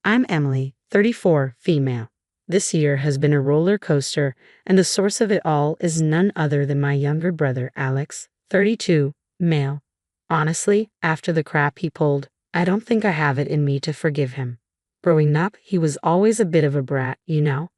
I'm Emily, 34, female. This year has been a roller coaster, and the source of it all is none other than my younger brother, Alex, 32, male. Honestly, after the crap he pulled, I don't think I have it in me to forgive him. Growing up, he was always a bit of a brat, you know?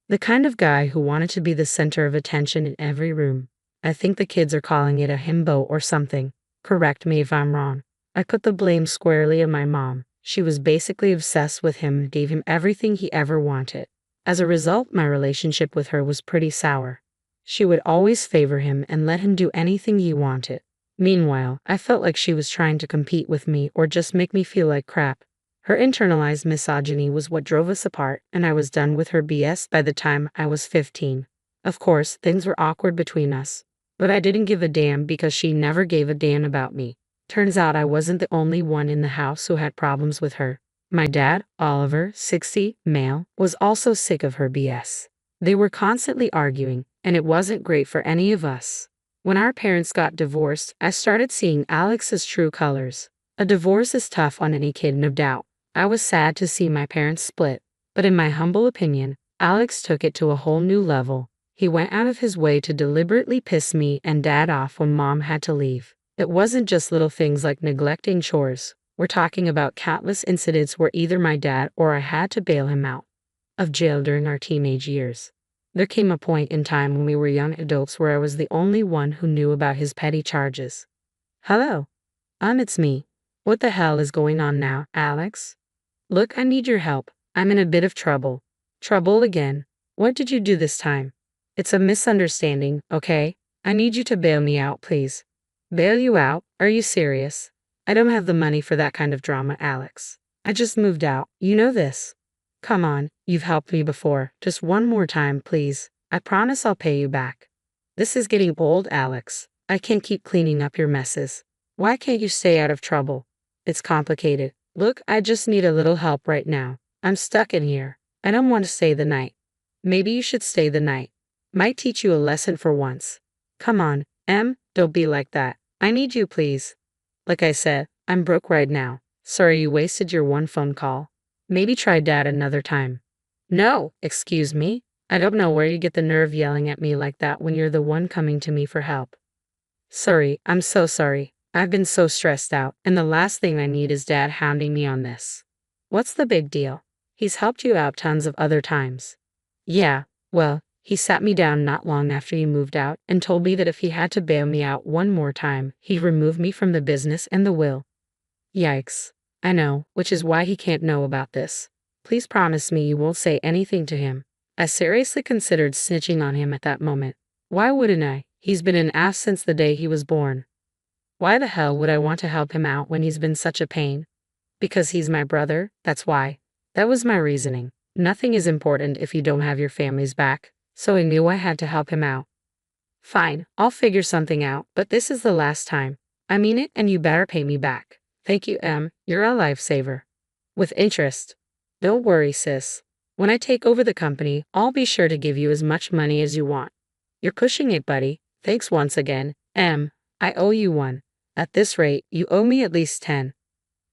The kind of guy who wanted to be the center of attention in every room. I think the kids are calling it a himbo or something. Correct me if I'm wrong. I put the blame squarely on my mom. She was basically obsessed with him and gave him everything he ever wanted. As a result, my relationship with her was pretty sour. She would always favor him and let him do anything he wanted. Meanwhile, I felt like she was trying to compete with me or just make me feel like crap. Her internalized misogyny was what drove us apart, and I was done with her BS by the time I was 15. Of course, things were awkward between us, but I didn't give a damn because she never gave a damn about me. Turns out I wasn't the only one in the house who had problems with her. My dad, Oliver, 60, male, was also sick of her BS. They were constantly arguing, and it wasn't great for any of us. When our parents got divorced, I started seeing Alex's true colors. A divorce is tough on any kid, no doubt. I was sad to see my parents split, but in my humble opinion, Alex took it to a whole new level. He went out of his way to deliberately piss me and Dad off when Mom had to leave. It wasn't just little things like neglecting chores. We're talking about countless incidents where either my dad or I had to bail him out of jail during our teenage years. There came a point in time when we were young adults where I was the only one who knew about his petty charges. Hello. It's me. What the hell is going on now, Alex? Look, I need your help. I'm in a bit of trouble. Trouble again? What did you do this time? It's a misunderstanding, okay? I need you to bail me out, please. Bail you out? Are you serious? I don't have the money for that kind of drama, Alex. I just moved out. You know this. Come on, you've helped me before. Just one more time, please. I promise I'll pay you back. This is getting old, Alex. I can't keep cleaning up your messes. Why can't you stay out of trouble? It's complicated. Look, I just need a little help right now. I'm stuck in here. I don't want to stay the night. Maybe you should stay the night. Might teach you a lesson for once. Come on, don't be like that. I need you, please. Like I said, I'm broke right now. Sorry you wasted your one phone call. Maybe try Dad another time. No, excuse me. I don't know where you get the nerve yelling at me like that when you're the one coming to me for help. Sorry, I'm so sorry. I've been so stressed out, and the last thing I need is Dad hounding me on this. What's the big deal? He's helped you out tons of other times. Yeah, well, he sat me down not long after you moved out and told me that if he had to bail me out one more time, he'd remove me from the business and the will. Yikes. I know, which is why he can't know about this. Please promise me you won't say anything to him. I seriously considered snitching on him at that moment. Why wouldn't I? He's been an ass since the day he was born. Why the hell would I want to help him out when he's been such a pain? Because he's my brother, that's why. That was my reasoning. Nothing is important if you don't have your family's back, so I knew I had to help him out. Fine, I'll figure something out, but this is the last time. I mean it, and you better pay me back. Thank you, you're a lifesaver. With interest. Don't worry, sis. When I take over the company, I'll be sure to give you as much money as you want. You're pushing it, buddy. Thanks once again. I owe you one. At this rate, you owe me at least 10.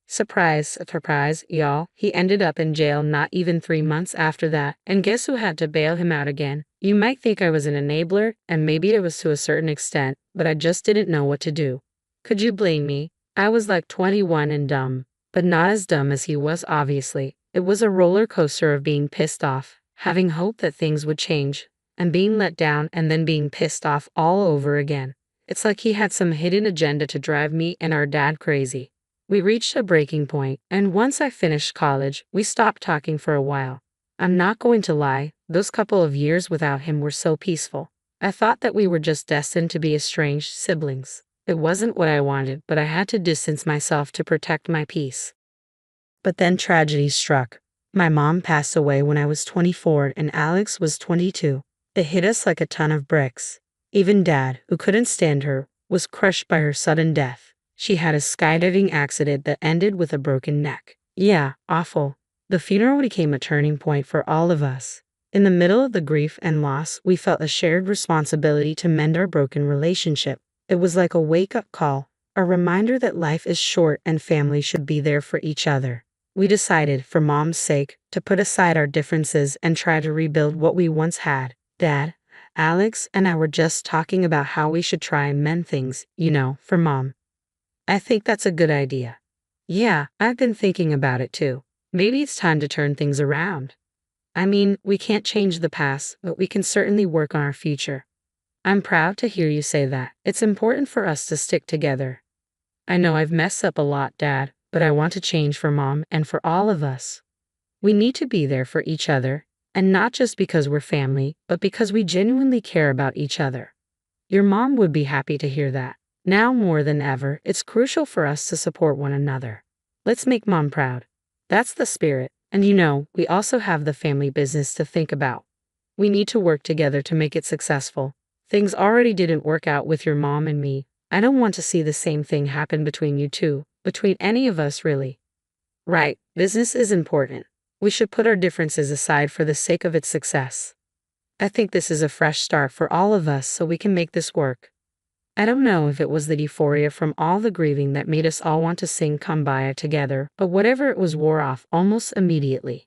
Surprise, surprise, y'all. He ended up in jail not even 3 months after that, and guess who had to bail him out again? You might think I was an enabler, and maybe it was to a certain extent, but I just didn't know what to do. Could you blame me? I was like 21 and dumb, but not as dumb as he was, obviously. It was a roller coaster of being pissed off, having hope that things would change, and being let down and then being pissed off all over again. It's like he had some hidden agenda to drive me and our dad crazy. We reached a breaking point, and once I finished college, we stopped talking for a while. I'm not going to lie, those couple of years without him were so peaceful. I thought that we were just destined to be estranged siblings. It wasn't what I wanted, but I had to distance myself to protect my peace. But then tragedy struck. My mom passed away when I was 24 and Alex was 22. It hit us like a ton of bricks. Even Dad, who couldn't stand her, was crushed by her sudden death. She had a skydiving accident that ended with a broken neck. Yeah, awful. The funeral became a turning point for all of us. In the middle of the grief and loss, we felt a shared responsibility to mend our broken relationship. It was like a wake-up call, a reminder that life is short and family should be there for each other. We decided, for Mom's sake, to put aside our differences and try to rebuild what we once had. Dad, Alex and I were just talking about how we should try and mend things, for Mom. I think that's a good idea. Yeah, I've been thinking about it too. Maybe it's time to turn things around. I mean, we can't change the past, but we can certainly work on our future. I'm proud to hear you say that. It's important for us to stick together. I know I've messed up a lot, Dad, but I want to change for Mom and for all of us. We need to be there for each other, and not just because we're family, but because we genuinely care about each other. Your mom would be happy to hear that. Now more than ever, it's crucial for us to support one another. Let's make Mom proud. That's the spirit. And we also have the family business to think about. We need to work together to make it successful. Things already didn't work out with your mom and me. I don't want to see the same thing happen between you two, between any of us really. Right, business is important. We should put our differences aside for the sake of its success. I think this is a fresh start for all of us so we can make this work. I don't know if it was the euphoria from all the grieving that made us all want to sing Kumbaya together, but whatever it was wore off almost immediately.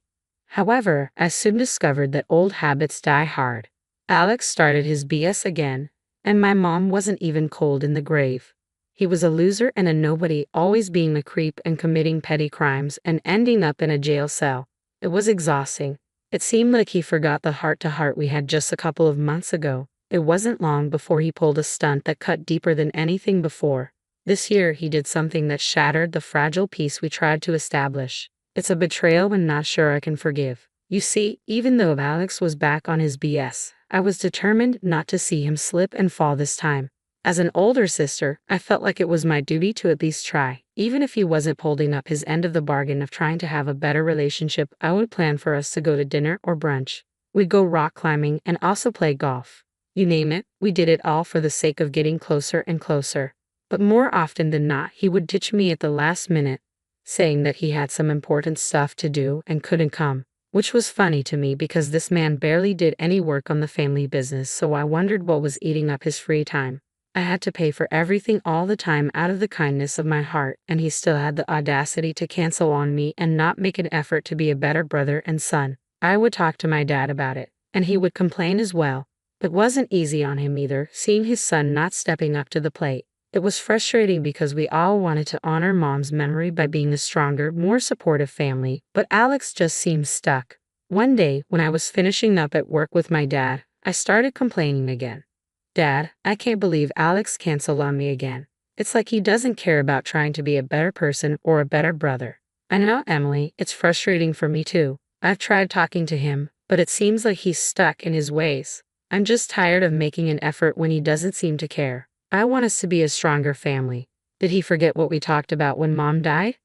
However, I soon discovered that old habits die hard. Alex started his BS again, and my mom wasn't even cold in the grave. He was a loser and a nobody, always being a creep and committing petty crimes and ending up in a jail cell. It was exhausting. It seemed like he forgot the heart-to-heart we had just a couple of months ago. It wasn't long before he pulled a stunt that cut deeper than anything before. This year he did something that shattered the fragile peace we tried to establish. It's a betrayal and not sure I can forgive. You see, even though Alex was back on his BS, I was determined not to see him slip and fall this time. As an older sister, I felt like it was my duty to at least try. Even if he wasn't holding up his end of the bargain of trying to have a better relationship, I would plan for us to go to dinner or brunch. We'd go rock climbing and also play golf. You name it, we did it all for the sake of getting closer and closer. But more often than not, he would ditch me at the last minute, saying that he had some important stuff to do and couldn't come, which was funny to me because this man barely did any work on the family business, so I wondered what was eating up his free time. I had to pay for everything all the time out of the kindness of my heart, and he still had the audacity to cancel on me and not make an effort to be a better brother and son. I would talk to my dad about it, and he would complain as well. It wasn't easy on him either, seeing his son not stepping up to the plate. It was frustrating because we all wanted to honor Mom's memory by being a stronger, more supportive family, but Alex just seemed stuck. One day, when I was finishing up at work with my dad, I started complaining again. Dad, I can't believe Alex canceled on me again. It's like he doesn't care about trying to be a better person or a better brother. I know, Emily, it's frustrating for me too. I've tried talking to him, but it seems like he's stuck in his ways. I'm just tired of making an effort when he doesn't seem to care. I want us to be a stronger family. Did he forget what we talked about when Mom died?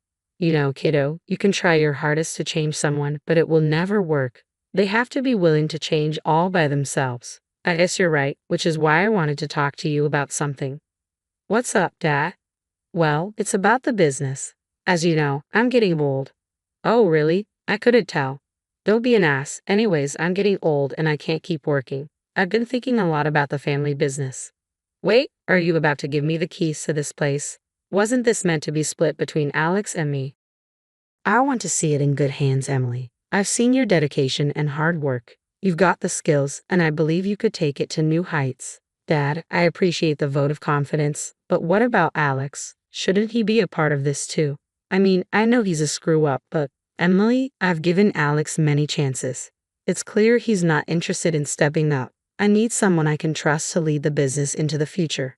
Kiddo, you can try your hardest to change someone, but it will never work. They have to be willing to change all by themselves. I guess you're right, which is why I wanted to talk to you about something. What's up, Dad? Well, it's about the business. As you know, I'm getting old. Oh, really? I couldn't tell. Don't be an ass. Anyways, I'm getting old and I can't keep working. I've been thinking a lot about the family business. Wait, are you about to give me the keys to this place? Wasn't this meant to be split between Alex and me? I want to see it in good hands, Emily. I've seen your dedication and hard work. You've got the skills, and I believe you could take it to new heights. Dad, I appreciate the vote of confidence, but what about Alex? Shouldn't he be a part of this too? I mean, I know he's a screw-up, but Emily, I've given Alex many chances. It's clear he's not interested in stepping up. I need someone I can trust to lead the business into the future.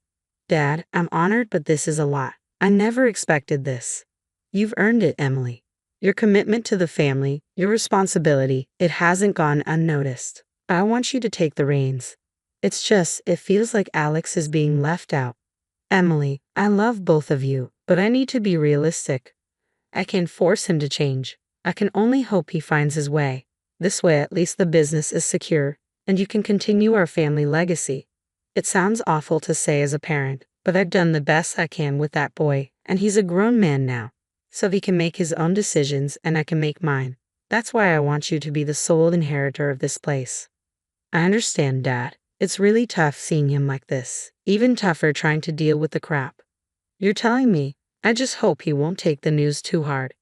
Dad, I'm honored, but this is a lot. I never expected this. You've earned it, Emily. Your commitment to the family, your responsibility, it hasn't gone unnoticed. I want you to take the reins. It feels like Alex is being left out. Emily, I love both of you, but I need to be realistic. I can't force him to change. I can only hope he finds his way. This way, at least the business is secure, and you can continue our family legacy. It sounds awful to say as a parent, but I've done the best I can with that boy, and he's a grown man now. So he can make his own decisions and I can make mine. That's why I want you to be the sole inheritor of this place. I understand, Dad. It's really tough seeing him like this. Even tougher trying to deal with the crap you're telling me. I just hope he won't take the news too hard.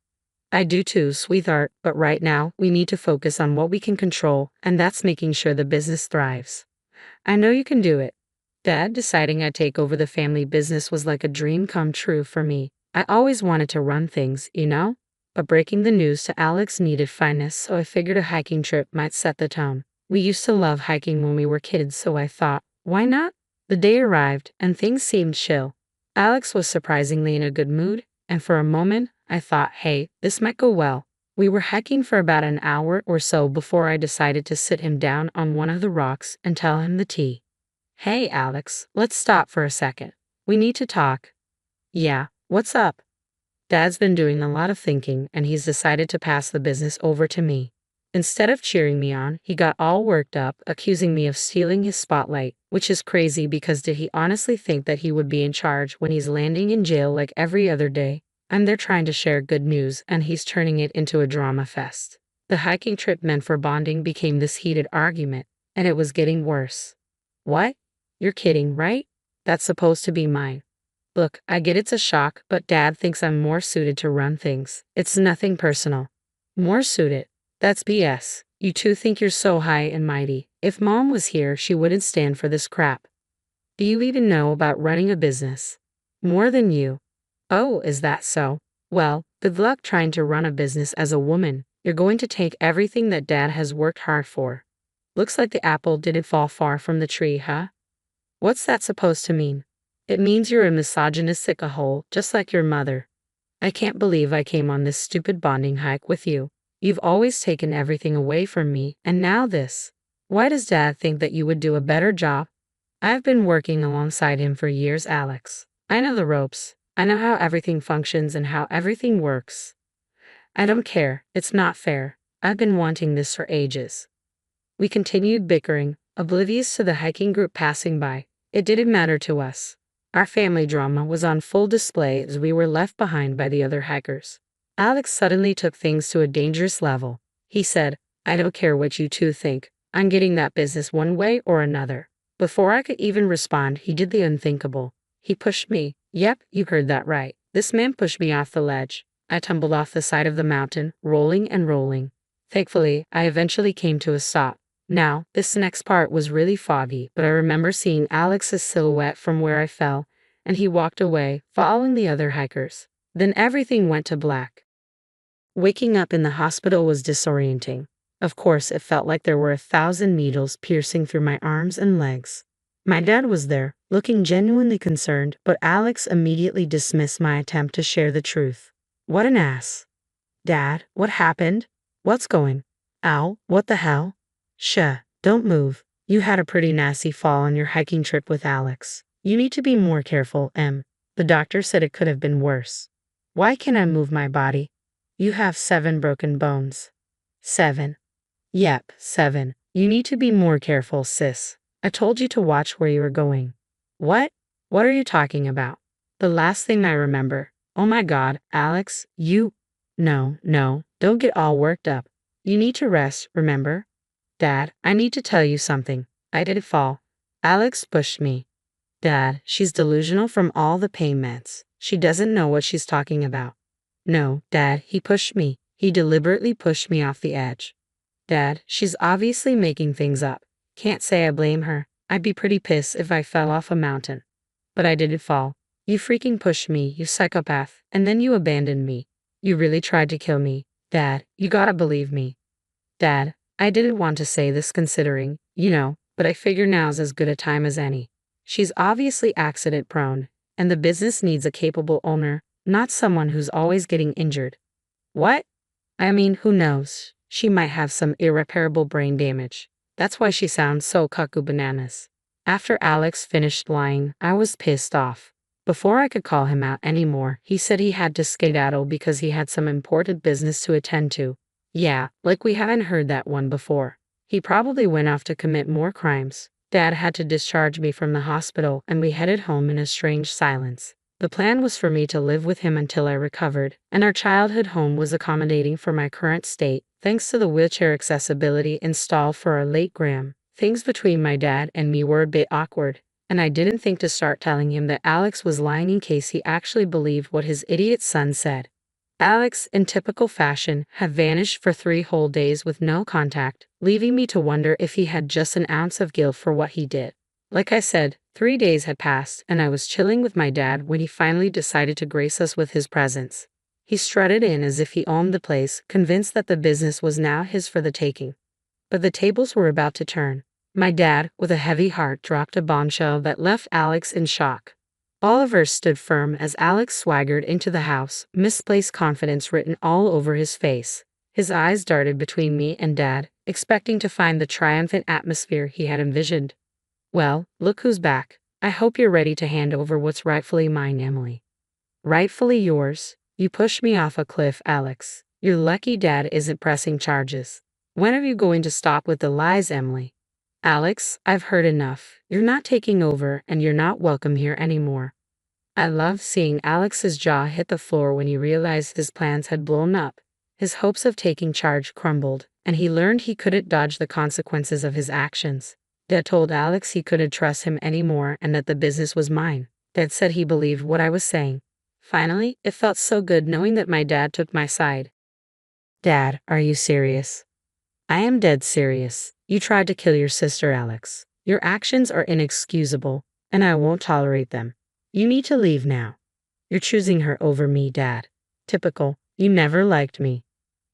I do too, sweetheart, but right now, we need to focus on what we can control, and that's making sure the business thrives. I know you can do it. Dad deciding I'd take over the family business was like a dream come true for me. I always wanted to run things, you know? But breaking the news to Alex needed finesse, so I figured a hiking trip might set the tone. We used to love hiking when we were kids, so I thought, why not? The day arrived, and things seemed chill. Alex was surprisingly in a good mood, and for a moment, I thought, hey, this might go well. We were hiking for about an hour or so before I decided to sit him down on one of the rocks and tell him the tea. Hey, Alex, let's stop for a second. We need to talk. Yeah, what's up? Dad's been doing a lot of thinking, and he's decided to pass the business over to me. Instead of cheering me on, he got all worked up, accusing me of stealing his spotlight, which is crazy because did he honestly think that he would be in charge when he's landing in jail like every other day? I'm there trying to share good news, and he's turning it into a drama fest. The hiking trip meant for bonding became this heated argument, and it was getting worse. What? You're kidding, right? That's supposed to be mine. Look, I get it's a shock, but Dad thinks I'm more suited to run things. It's nothing personal. More suited? That's BS. You two think you're so high and mighty. If Mom was here, she wouldn't stand for this crap. Do you even know about running a business? More than you. Oh, is that so? Well, good luck trying to run a business as a woman. You're going to take everything that Dad has worked hard for. Looks like the apple didn't fall far from the tree, huh? What's that supposed to mean? It means you're a misogynistic a-hole, just like your mother. I can't believe I came on this stupid bonding hike with you. You've always taken everything away from me, and now this. Why does Dad think that you would do a better job? I've been working alongside him for years, Alex. I know the ropes. I know how everything functions and how everything works. I don't care. It's not fair. I've been wanting this for ages. We continued bickering, oblivious to the hiking group passing by. It didn't matter to us. Our family drama was on full display as we were left behind by the other hikers. Alex suddenly took things to a dangerous level. He said, I don't care what you two think. I'm getting that business one way or another. Before I could even respond, he did the unthinkable. He pushed me. Yep, you heard that right. This man pushed me off the ledge. I tumbled off the side of the mountain, rolling and rolling. Thankfully, I eventually came to a stop. Now, this next part was really foggy, but I remember seeing Alex's silhouette from where I fell, and he walked away, following the other hikers. Then everything went to black. Waking up in the hospital was disorienting. Of course, it felt like there were 1,000 needles piercing through my arms and legs. My dad was there, looking genuinely concerned, but Alex immediately dismissed my attempt to share the truth. What an ass. Dad, what happened? What's going? Ow, what the hell? Don't move. You had a pretty nasty fall on your hiking trip with Alex. You need to be more careful, Em. The doctor said it could have been worse. Why can't I move my body? You have 7 broken bones. 7. Yep, 7. You need to be more careful, sis. I told you to watch where you were going. What? What are you talking about? The last thing I remember. Oh my God, Alex, you... No, don't get all worked up. You need to rest, remember? Dad, I need to tell you something. I didn't fall. Alex pushed me. Dad, she's delusional from all the pain meds. She doesn't know what she's talking about. No, Dad, he pushed me. He deliberately pushed me off the edge. Dad, she's obviously making things up. Can't say I blame her. I'd be pretty pissed if I fell off a mountain. But I didn't fall. You freaking pushed me, you psychopath, and then you abandoned me. You really tried to kill me. Dad, you gotta believe me. Dad, I didn't want to say this considering, but I figure now's as good a time as any. She's obviously accident-prone, and the business needs a capable owner, not someone who's always getting injured. What? I mean, who knows? She might have some irreparable brain damage. That's why she sounds so cuckoo bananas. After Alex finished lying, I was pissed off. Before I could call him out anymore, he said he had to skedaddle because he had some important business to attend to. Yeah, like we haven't heard that one before. He probably went off to commit more crimes. Dad had to discharge me from the hospital, and we headed home in a strange silence. The plan was for me to live with him until I recovered, and our childhood home was accommodating for my current state, thanks to the wheelchair accessibility installed for our late Graham. Things between my dad and me were a bit awkward, and I didn't think to start telling him that Alex was lying in case he actually believed what his idiot son said. Alex, in typical fashion, had vanished for 3 whole days with no contact, leaving me to wonder if he had just an ounce of guilt for what he did. Like I said, 3 days had passed, and I was chilling with my dad when he finally decided to grace us with his presence. He strutted in as if he owned the place, convinced that the business was now his for the taking. But the tables were about to turn. My dad, with a heavy heart, dropped a bombshell that left Alex in shock. Oliver stood firm as Alex swaggered into the house, misplaced confidence written all over his face. His eyes darted between me and Dad, expecting to find the triumphant atmosphere he had envisioned. Well, look who's back. I hope you're ready to hand over what's rightfully mine, Emily. Rightfully yours? You pushed me off a cliff, Alex. You're lucky Dad isn't pressing charges. When are you going to stop with the lies, Emily? Alex, I've heard enough. You're not taking over, and you're not welcome here anymore. I loved seeing Alex's jaw hit the floor when he realized his plans had blown up. His hopes of taking charge crumbled, and he learned he couldn't dodge the consequences of his actions. Dad told Alex he couldn't trust him anymore and that the business was mine. Dad said he believed what I was saying. Finally, it felt so good knowing that my dad took my side. Dad, are you serious? I am dead serious. You tried to kill your sister, Alex. Your actions are inexcusable, and I won't tolerate them. You need to leave now. You're choosing her over me, Dad. Typical. You never liked me.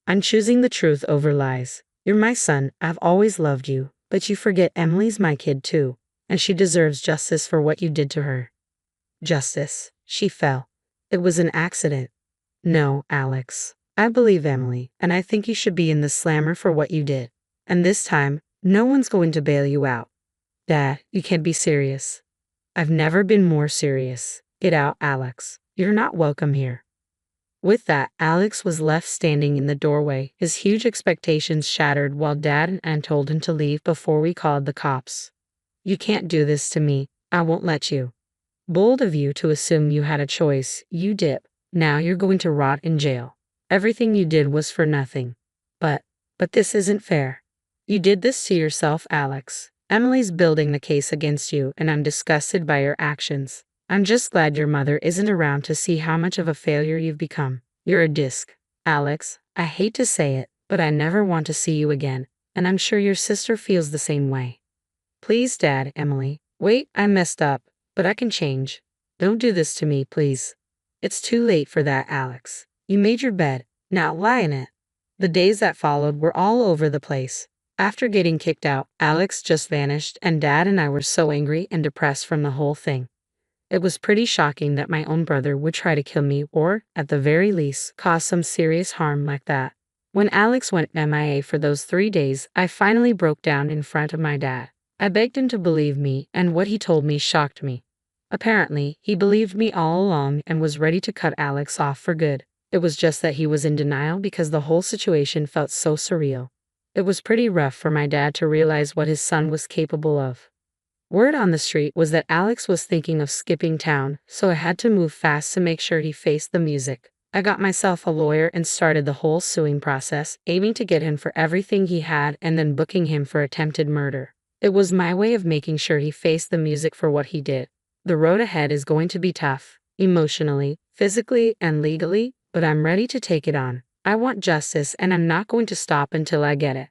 I'm choosing the truth over lies. You're my son. I've always loved you, but you forget Emily's my kid too, and she deserves justice for what you did to her. Justice. She fell. It was an accident. No, Alex. I believe Emily, and I think you should be in the slammer for what you did. And this time, no one's going to bail you out. Dad, you can't be serious. I've never been more serious. Get out, Alex. You're not welcome here. With that, Alex was left standing in the doorway, his huge expectations shattered while Dad and Ann told him to leave before we called the cops. You can't do this to me. I won't let you. Bold of you to assume you had a choice. You dip. Now you're going to rot in jail. Everything you did was for nothing. But this isn't fair. You did this to yourself, Alex. Emily's building the case against you, and I'm disgusted by your actions. I'm just glad your mother isn't around to see how much of a failure you've become. You're a disc. Alex, I hate to say it, but I never want to see you again, and I'm sure your sister feels the same way. Please, Dad, Emily. Wait, I messed up, but I can change. Don't do this to me, please. It's too late for that, Alex. You made your bed. Now lie in it. The days that followed were all over the place. After getting kicked out, Alex just vanished, and Dad and I were so angry and depressed from the whole thing. It was pretty shocking that my own brother would try to kill me or, at the very least, cause some serious harm like that. When Alex went MIA for those 3 days, I finally broke down in front of my dad. I begged him to believe me, and what he told me shocked me. Apparently, he believed me all along and was ready to cut Alex off for good. It was just that he was in denial because the whole situation felt so surreal. It was pretty rough for my dad to realize what his son was capable of. Word on the street was that Alex was thinking of skipping town, so I had to move fast to make sure he faced the music. I got myself a lawyer and started the whole suing process, aiming to get him for everything he had and then booking him for attempted murder. It was my way of making sure he faced the music for what he did. The road ahead is going to be tough, emotionally, physically, and legally, but I'm ready to take it on. I want justice, and I'm not going to stop until I get it.